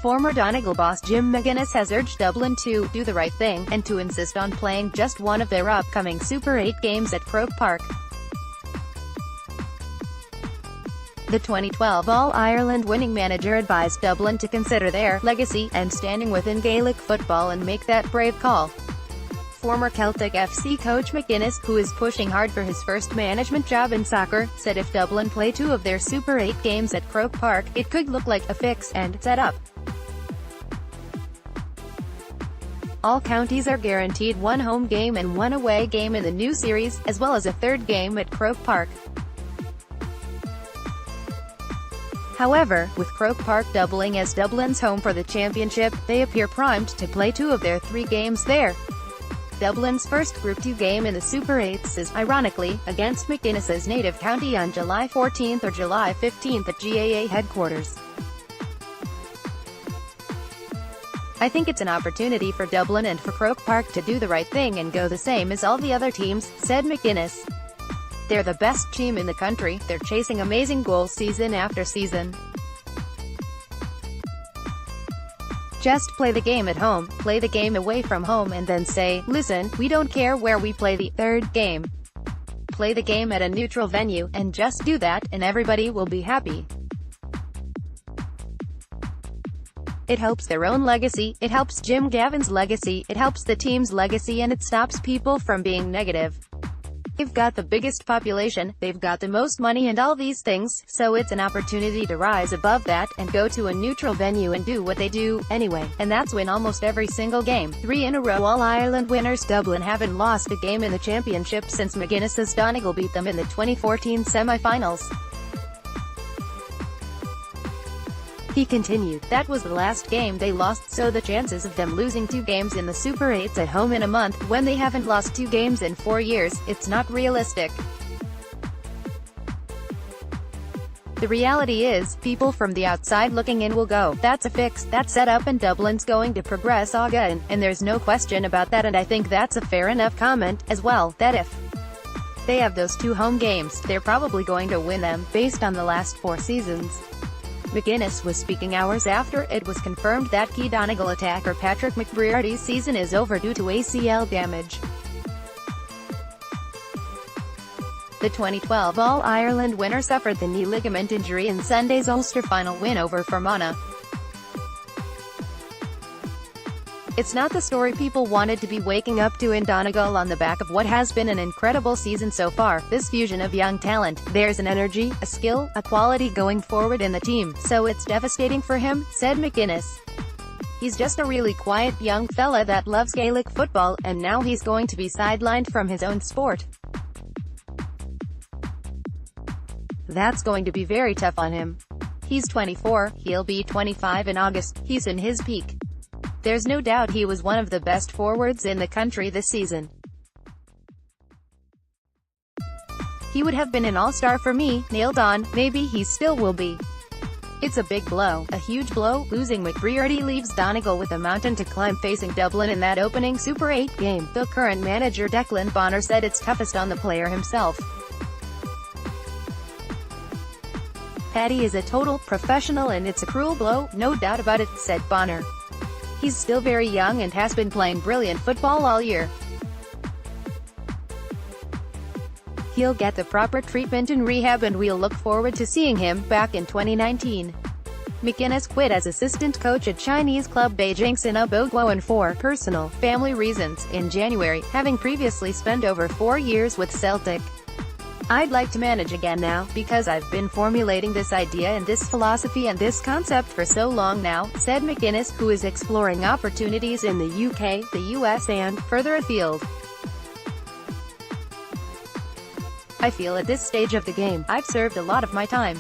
Former Donegal boss Jim McGuinness has urged Dublin to do the right thing, and to insist on playing just one of their upcoming Super 8 games at Croke Park. The 2012 All-Ireland winning manager advised Dublin to consider their legacy and standing within Gaelic football and make that brave call. Former Celtic FC coach McGuinness, who is pushing hard for his first management job in soccer, said if Dublin play 2 of their Super 8 games at Croke Park, it could look like a fix and set up. All counties are guaranteed 1 home game and 1 away game in the new series, as well as a 3rd game at Croke Park. However, with Croke Park doubling as Dublin's home for the championship, they appear primed to play 2 of their 3 games there. Dublin's first Group 2 game in the Super 8s is, ironically, against McGuinness's native county on July 14 or July 15 at GAA headquarters. I think it's an opportunity for Dublin and for Croke Park to do the right thing and go the same as all the other teams, said McGuinness. They're the best team in the country, they're chasing amazing goals season after season. Just play the game at home, play the game away from home and then say, listen, we don't care where we play the 3rd game. Play the game at a neutral venue, and just do that, and everybody will be happy. It helps their own legacy, it helps Jim Gavin's legacy, it helps the team's legacy, and it stops people from being negative. They've got the biggest population, they've got the most money and all these things, so it's an opportunity to rise above that, and go to a neutral venue and do what they do, anyway, and that's win almost every single game. 3 in a row All-Ireland winners. Dublin haven't lost a game in the championship since McGuinness's Donegal beat them in the 2014 semi-finals. He continued, that was the last game they lost, so the chances of them losing 2 games in the Super 8s at home in a month, when they haven't lost 2 games in 4 years, it's not realistic. The reality is, people from the outside looking in will go, that's a fix, that's set up, and Dublin's going to progress again, and there's no question about that, and I think that's a fair enough comment, as well, that if they have those 2 home games, they're probably going to win them, based on the last 4 seasons. McGuinness was speaking hours after it was confirmed that key Donegal attacker Patrick McBrearty's season is over due to ACL damage. The 2012 All-Ireland winner suffered the knee ligament injury in Sunday's Ulster final win over Fermanagh. It's not the story people wanted to be waking up to in Donegal on the back of what has been an incredible season so far. This fusion of young talent, there's an energy, a skill, a quality going forward in the team, so it's devastating for him, said McGuinness. He's just a really quiet young fella that loves Gaelic football, and now he's going to be sidelined from his own sport. That's going to be very tough on him. He's 24, he'll be 25 in August, he's in his peak. There's no doubt he was one of the best forwards in the country this season. He would have been an all-star for me, nailed on, maybe he still will be. It's a big blow, a huge blow. Losing McBrearty leaves Donegal with a mountain to climb facing Dublin in that opening Super 8 game. The current manager Declan Bonner said it's toughest on the player himself. Paddy is a total professional and it's a cruel blow, no doubt about it, said Bonner. He's still very young and has been playing brilliant football all year. He'll get the proper treatment in rehab and we'll look forward to seeing him back in 2019. McGuinness quit as assistant coach at Chinese club Beijing Sinabogwoan for personal, family reasons in January, having previously spent over 4 years with Celtic. I'd like to manage again now, because I've been formulating this idea and this philosophy and this concept for so long now, said McGuinness, who is exploring opportunities in the UK, the US and further afield. I feel at this stage of the game, I've served a lot of my time.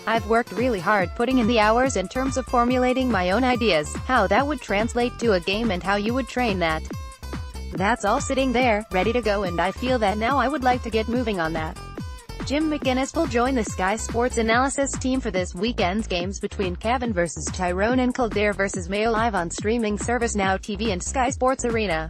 I've worked really hard putting in the hours in terms of formulating my own ideas, how that would translate to a game and how you would train that. That's all sitting there, ready to go, and I feel that now I would like to get moving on that. Jim McGuinness will join the Sky Sports analysis team for this weekend's games between Cavan vs Tyrone and Kildare vs Mayo live on streaming service Now TV and Sky Sports Arena.